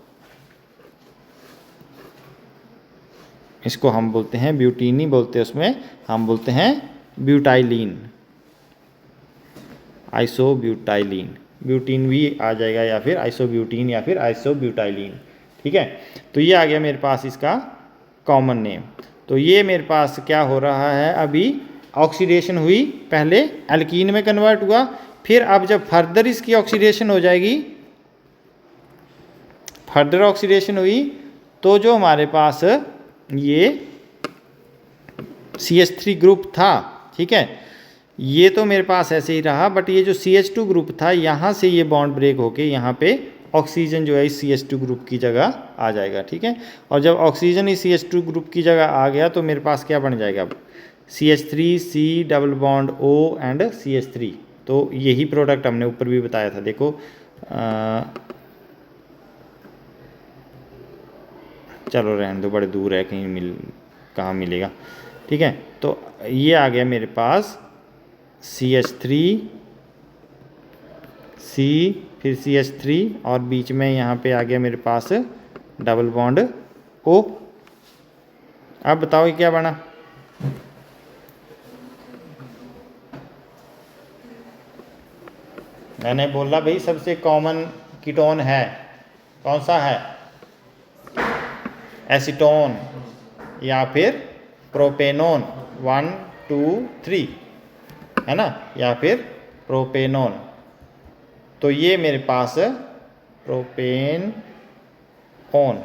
इसको हम बोलते हैं ब्यूटीन, नहीं बोलते उसमें, हम बोलते हैं ब्यूटाइलिन, आइसोब्यूटाइलिन। ब्यूटीन भी आ जाएगा या फिर आइसोब्यूटीन या फिर आइसोब्यूटाइलिन, ठीक है। तो ये आ गया मेरे पास इसका कॉमन नेम। तो ये मेरे पास क्या हो रहा है, अभी ऑक्सीडेशन हुई, पहले एल्कीन में कन्वर्ट हुआ, फिर अब जब फर्दर इसकी ऑक्सीडेशन हो जाएगी, फर्दर ऑक्सीडेशन हुई तो जो हमारे पास ये CH3 ग्रुप था, ठीक है, ये तो मेरे पास ऐसे ही रहा, बट ये जो CH2 ग्रुप था यहाँ से ये बॉन्ड ब्रेक होके यहाँ पे ऑक्सीजन जो है इस CH2 ग्रुप की जगह आ जाएगा, ठीक है। और जब ऑक्सीजन इस CH2 ग्रुप की जगह आ गया तो मेरे पास क्या बन जाएगा, अब CH3 C double bond O and CH3। तो यही प्रोडक्ट हमने ऊपर भी बताया था, देखो चलो रहने दो, बड़े दूर है, कहीं कहाँ मिलेगा, ठीक है। तो ये आ गया मेरे पास CH3 C फिर CH3 और बीच में यहाँ पे आ गया मेरे पास डबल बॉन्ड O। अब बताओ ये क्या बना, मैंने बोला भाई सबसे कॉमन कीटोन है, कौन सा है, एसीटोन या फिर प्रोपेनोन, 1 2 3 है ना, या फिर प्रोपेनोन। तो ये मेरे पास प्रोपेन ओन,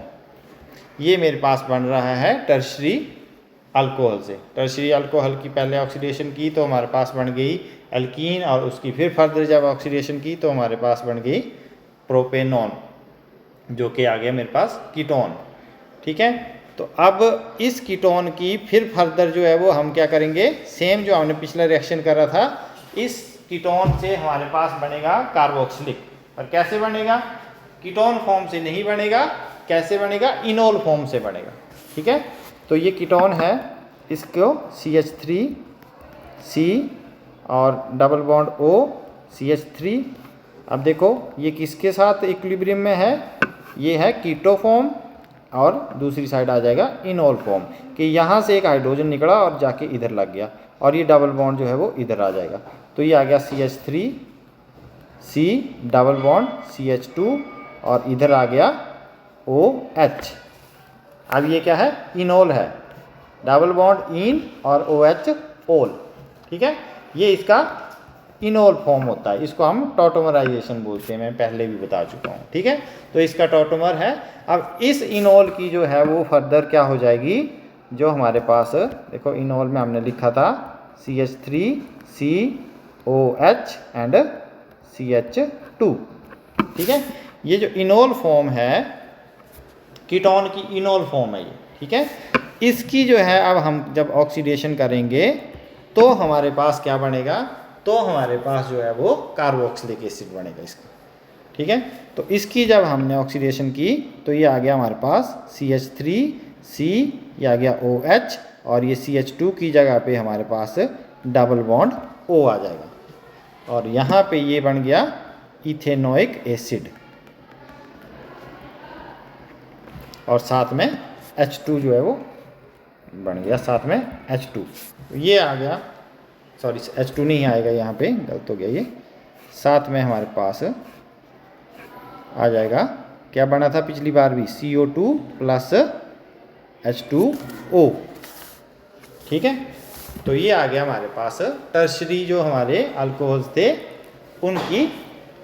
ये मेरे पास बन रहा है टर्शरी अल्कोहल से। टर्शरी अल्कोहल की पहले ऑक्सीडेशन की तो हमारे पास बन गई एल्कीन, और उसकी फिर फर्दर जब ऑक्सीडेशन की तो हमारे पास बन गई प्रोपेनोन, जो कि आ गया मेरे पास कीटोन, ठीक है। तो अब इस कीटोन की फिर फर्दर जो है वो हम क्या करेंगे, सेम जो हमने पिछला रिएक्शन करा था, इस कीटोन से हमारे पास बनेगा कार्बोक्सिलिक। पर कैसे बनेगा, कीटोन फॉर्म से नहीं बनेगा, कैसे बनेगा, इनोल फॉर्म से बनेगा। ठीक है, तो ये कीटोन है, इसको CH3C और डबल बॉन्ड O CH3। अब देखो ये किसके साथ इक्विलिब्रियम में है, ये है कीटो फॉर्म और दूसरी साइड आ जाएगा इनोल फॉर्म, कि यहाँ से एक हाइड्रोजन निकला और जाके इधर लग गया और ये डबल बॉन्ड जो है वो इधर आ जाएगा। तो ये आ गया CH3C डबल बॉन्ड CH2 और इधर आ गया OH। अब ये क्या है, इनोल है, डबल बॉन्ड इन और OH ओल। ठीक है, ये इसका इनोल फॉर्म होता है, इसको हम टॉटोमराइजेशन बोलते हैं, मैं पहले भी बता चुका हूँ। ठीक है, तो इसका टॉटोमर है। अब इस इनोल की जो है वो फर्दर क्या हो जाएगी, जो हमारे पास देखो इनोल में हमने लिखा था CH3COH एंड CH2। ठीक है, ये जो इनोल फॉर्म है, कीटोन की इनोल फॉर्म है ये। ठीक है, इसकी जो है अब हम जब ऑक्सीडेशन करेंगे तो हमारे पास क्या बनेगा, तो हमारे पास जो है वो कार्बोक्सिलिक एसिड बनेगा इसका। ठीक है, तो इसकी जब हमने ऑक्सीडेशन की तो ये आ गया हमारे पास CH3C, ये आ गया OH और ये CH2 की जगह पे हमारे पास डबल बॉन्ड O आ जाएगा और यहाँ पे ये बन गया इथेनोइक एसिड और साथ में H2 जो है वो बन गया, साथ में H2 ये आ गया, सॉरी H2 नहीं आएगा यहाँ पे, गलत हो गया ये। साथ में हमारे पास आ जाएगा, क्या बना था पिछली बार भी, CO2 प्लस H2O। ठीक है, तो ये आ गया हमारे पास टर्शरी जो हमारे अल्कोहल्स थे उनकी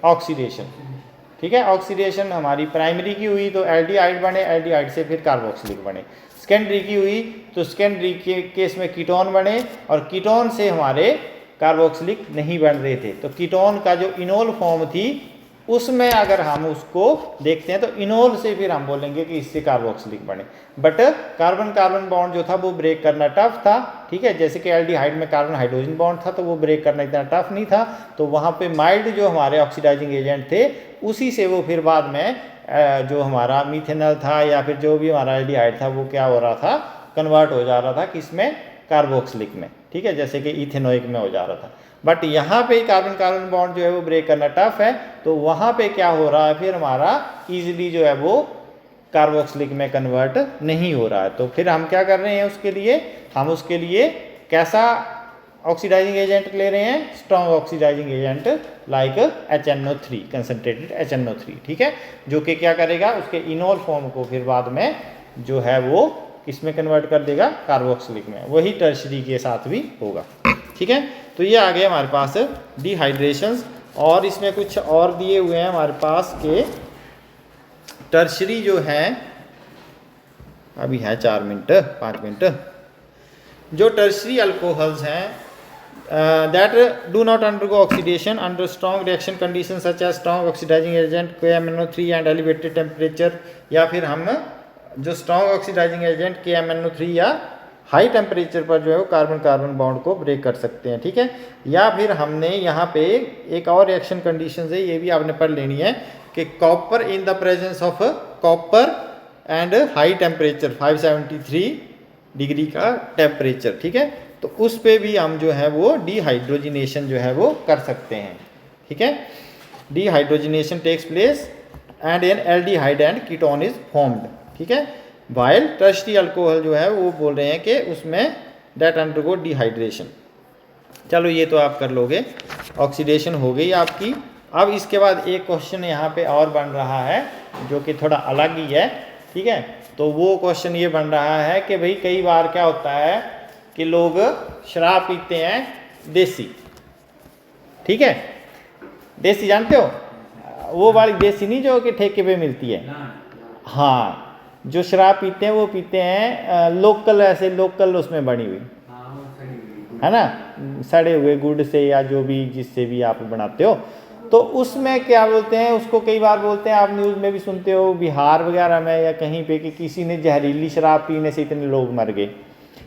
ऑक्सीडेशन। ठीक है, ऑक्सीडेशन हमारी प्राइमरी की हुई तो एल्डिहाइड बने, एल्डिहाइड से फिर कार्बोक्सिलिक बने। सेकेंडरी की हुई तो सेकेंडरी के केस में कीटोन बने और कीटोन से हमारे कार्बोक्सिलिक नहीं बन रहे थे, तो कीटोन का जो इनोल फॉर्म थी उसमें अगर हम उसको देखते हैं तो इनोल से फिर हम बोलेंगे कि इससे कार्बोक्सिलिक बने। बट कार्बन कार्बन बॉन्ड जो था वो ब्रेक करना टफ था। ठीक है, जैसे कि एल्डिहाइड में कार्बन हाइड्रोजन बॉन्ड था तो वो ब्रेक करना इतना टफ नहीं था, तो वहाँ पे माइल्ड जो हमारे ऑक्सीडाइजिंग एजेंट थे उसी से वो फिर बाद में जो हमारा मिथेनॉल था या फिर जो भी हमारा एल्डिहाइड था वो क्या हो रहा था, कन्वर्ट हो जा रहा था किसमें, कार्बोक्सिलिक में। ठीक है, जैसे कि इथेनोइक में हो जा रहा था। बट यहाँ पे कार्बन कार्बन बॉन्ड जो है वो ब्रेक करना टफ है, तो वहाँ पे क्या हो रहा है, फिर हमारा इजीली जो है वो कार्बोक्सिलिक में कन्वर्ट नहीं हो रहा है। तो फिर हम क्या कर रहे हैं उसके लिए, हम उसके लिए कैसा ऑक्सीडाइजिंग एजेंट ले रहे हैं, strong oxidising agent like HNO3, concentrated HNO3। ठीक है, जो कि क्या करेगा, उसके इनोल फॉर्म को फिर बाद में जो है वो किसमें कन्वर्ट कर देगा, कार्बोक्सिलिक में। वही टर्शरी के साथ भी होगा। ठीक है, तो ये आ गया हमारे पास डिहाइड्रेशंस। और इसमें कुछ और दिए हुए हैं हमारे पास के टर्शरी जो हैं, अभी है 4 मिनट 5 मिनट, जो टर्शरी अल्कोहल्स हैं that do not undergo oxidation under strong reaction condition such as strong oxidising agent KMNO3 and elevated temperature, या फिर हम जो स्ट्रॉन्ग ऑक्सीडाइजिंग एजेंट KMNO3 या हाई टेम्परेचर पर जो है वो कार्बन कार्बन बॉन्ड को ब्रेक कर सकते हैं। ठीक है, या फिर हमने यहाँ पे एक और रिएक्शन कंडीशन है, ये भी आपने पढ़ लेनी है कि copper in the presence of copper and high temperature 573 degree का टेम्परेचर। ठीक है, तो उस पे भी हम जो है वो डिहाइड्रोजिनेशन जो है वो कर सकते हैं। ठीक है, dehydrogenation takes place and an aldehyde and ketone is formed. ठीक है, वाइल टर्शरी अल्कोहल जो है वो बोल रहे हैं कि उसमें दैट अंडरगो डिहाइड्रेशन। चलो ये तो आप कर लोगे, ऑक्सीडेशन हो गई आपकी। अब इसके बाद एक क्वेश्चन यहाँ पे और बन रहा है जो कि थोड़ा अलग ही है। ठीक है, तो वो क्वेश्चन ये बन रहा है कि भाई कई बार क्या होता है कि लोग शराब पीते हैं देसी। ठीक है, देसी जानते हो, वो वाली देसी नहीं जो कि ठेके पे मिलती है। हाँ, जो शराब पीते हैं वो पीते हैं लोकल, ऐसे लोकल उसमें बनी हुई, है ना, सड़े हुए गुड़ से या जो भी जिससे भी आप बनाते हो। तो उसमें क्या बोलते हैं उसको, कई बार बोलते हैं, आप न्यूज़ में भी सुनते हो बिहार वगैरह में या कहीं पे कि किसी ने जहरीली शराब पीने से इतने लोग मर गए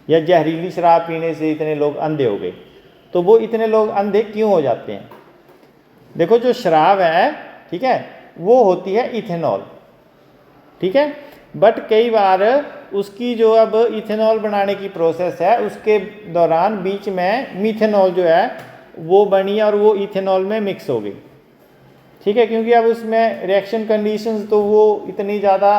या जहरीली शराब पीने से इतने लोग अंधे हो गए। तो वो इतने लोग अंधे क्यों हो जाते हैं? देखो जो शराब है, ठीक है, वो होती है इथेनॉल। ठीक है। बट कई बार उसकी जो अब इथेनॉल बनाने की प्रोसेस है उसके दौरान बीच में मीथेनॉल जो है वो बनी और वो इथेनॉल में मिक्स हो गई, ठीक है, क्योंकि अब उसमें रिएक्शन कंडीशंस तो वो इतनी ज़्यादा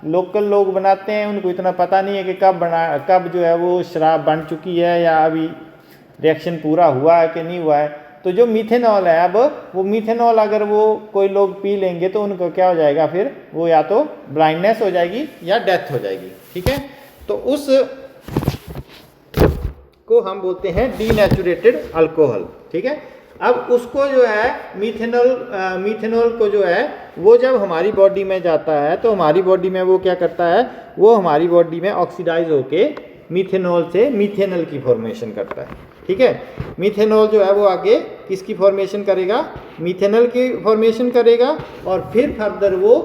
लोकल लोग बनाते हैं, उनको इतना पता नहीं है कि कब जो है वो शराब बन चुकी है या अभी रिएक्शन पूरा हुआ है कि नहीं हुआ है। तो जो मीथेनॉल है, अब वो मीथेनॉल अगर वो कोई लोग पी लेंगे तो उनको क्या हो जाएगा, फिर वो या तो ब्लाइंडनेस हो जाएगी या डेथ हो जाएगी, ठीक है। तो उस को हम बोलते हैं डीनेचुरेटेड अल्कोहल, ठीक है। अब उसको जो है मीथेनॉल को जो है वो जब हमारी बॉडी में जाता है तो हमारी बॉडी में वो क्या करता है, वो हमारी बॉडी में ऑक्सीडाइज होके मीथेनॉल से मीथेनॉल की फॉर्मेशन करता है, ठीक है। मीथेनॉल जो है वो आगे किसकी फॉर्मेशन करेगा, मीथेनॉल की फॉर्मेशन करेगा और फिर फर्दर वो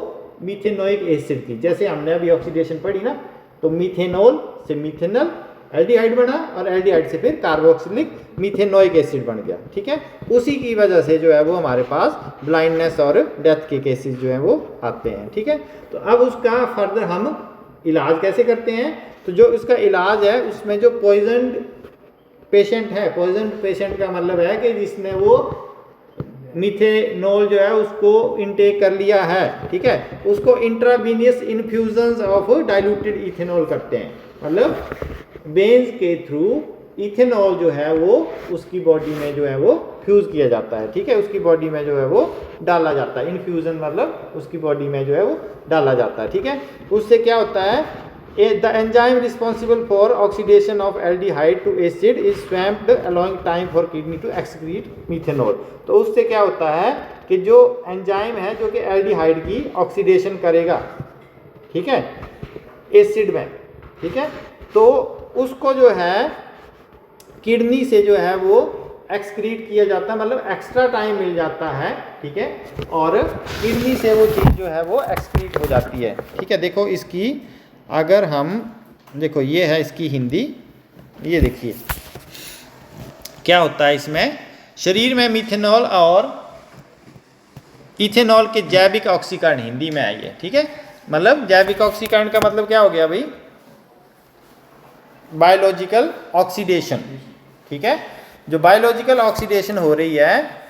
मीथेनोइक एसिड की, जैसे हमने अभी ऑक्सीडेशन पढ़ी ना, तो मीथेनॉल से मीथेनॉल एल्डिहाइड बना और एल्डिहाइड से फिर कार्बोक्सिलिक मीथेनोइक एसिड बन गया, ठीक है। उसी की वजह से जो है वो हमारे पास ब्लाइंडनेस और डेथ के केसेस जो हैं वो आते हैं, ठीक है। तो अब उसका फर्दर हम इलाज कैसे करते हैं, तो जो इसका इलाज है उसमें जो पॉइजन्ड पेशेंट है, पॉइजन्ड पेशेंट का मतलब है कि जिसने वो मीथेनॉल जो है उसको इनटेक कर लिया है, ठीक है, उसको इंट्रावीनियस इन्फ्यूजन्स ऑफ डाइल्यूटेड इथेनॉल करते हैं, मतलब वेन्स के थ्रू इथेनॉल जो है वो उसकी बॉडी में जो है वो फ्यूज किया जाता है, ठीक है, उसकी बॉडी में जो है वो डाला जाता है। इन्फ्यूजन मतलब उसकी बॉडी में जो है वो डाला जाता है, ठीक है। उससे क्या होता है, the enzyme responsible for oxidation of aldehyde to acid is swamped allowing time for kidney to excrete methanol. तो उससे क्या होता है कि जो एंजाइम है जो कि एल्डिहाइड की ऑक्सीडेशन करेगा, ठीक है, एसिड में, ठीक है, तो उसको जो है किडनी से जो है वो एक्सक्रीट किया जाता है, मतलब एक्स्ट्रा टाइम मिल जाता है, ठीक है, और किडनी से वो चीज़ जो है वो एक्सक्रीट हो जाती है, ठीक है। देखो इसकी अगर हम देखो ये है इसकी हिंदी, ये देखिए क्या होता है इसमें, शरीर में मीथेनॉल और इथेनॉल के जैविक ऑक्सीकरण, हिंदी में है ये, ठीक है। मतलब जैविक ऑक्सीकरण का मतलब क्या हो गया भाई, बायोलॉजिकल ऑक्सीडेशन, ठीक है। जो बायोलॉजिकल ऑक्सीडेशन हो रही है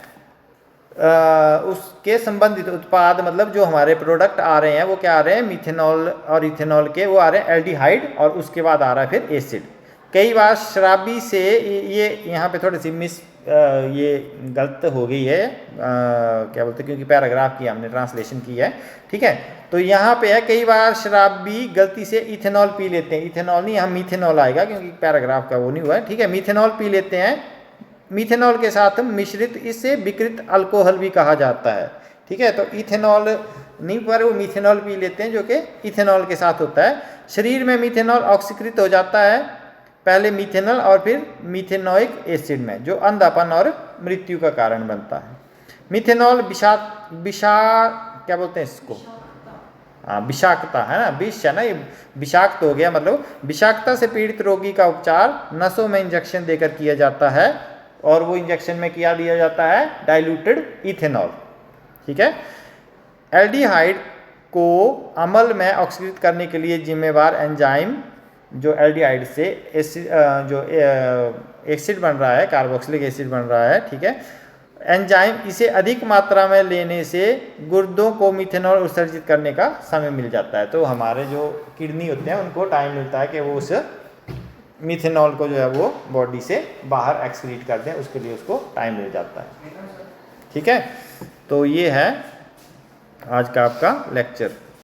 उसके संबंधित उत्पाद, मतलब जो हमारे प्रोडक्ट आ रहे हैं वो क्या आ रहे हैं, मीथेनॉल और इथेनॉल के, वो आ रहे हैं एल्डिहाइड और उसके बाद आ रहा है फिर एसिड। कई बार शराबी से ये यहाँ पे थोड़ी सी ये गलत हो गई है, क्या बोलते हैं, क्योंकि पैराग्राफ की हमने ट्रांसलेशन की है, ठीक है। तो यहाँ पे है कई बार शराबी गलती से इथेनॉल पी लेते हैं, इथेनॉल नहीं, यहाँ मीथेनॉल आएगा क्योंकि पैराग्राफ का वो नहीं हुआ है, ठीक है। मीथेनॉल पी लेते हैं, मीथेनॉल के साथ मिश्रित इसे विकृत अल्कोहल भी कहा जाता है, ठीक है। तो इथेनॉल नहीं पर वो मीथेनॉल पी लेते हैं जो कि इथेनॉल के साथ होता है। शरीर में मीथेनॉल ऑक्सीकृत हो जाता है, पहले मीथेनॉल और फिर मीथेनोइक एसिड में, जो अंधापन और मृत्यु का कारण बनता है। मीथेनॉल क्या बोलते हैं इसको, हाँ विषाक्तता है ना, विष है ना, ये विषाक्त हो गया, मतलब विषाक्तता से पीड़ित रोगी का उपचार नसों में इंजेक्शन देकर किया जाता है और वो इंजेक्शन में किया दिया जाता है डाइल्यूटेड इथेनॉल, ठीक है। एल्डिहाइड को अमल में ऑक्सीकृत करने के लिए जिम्मेवार एंजाइम जो एल्डिहाइड से एसिड बन रहा है, कार्बोक्सिलिक एसिड बन रहा है, ठीक है, एंजाइम इसे अधिक मात्रा में लेने से गुर्दों को मीथेनॉल उत्सर्जित करने का समय मिल जाता है। तो हमारे जो किडनी होते हैं उनको टाइम मिलता है कि वो उस मीथेनॉल को जो है वो बॉडी से बाहर एक्सक्रीट कर दें, उसके लिए उसको टाइम मिल जाता है, ठीक है। तो ये है आज का आपका लेक्चर।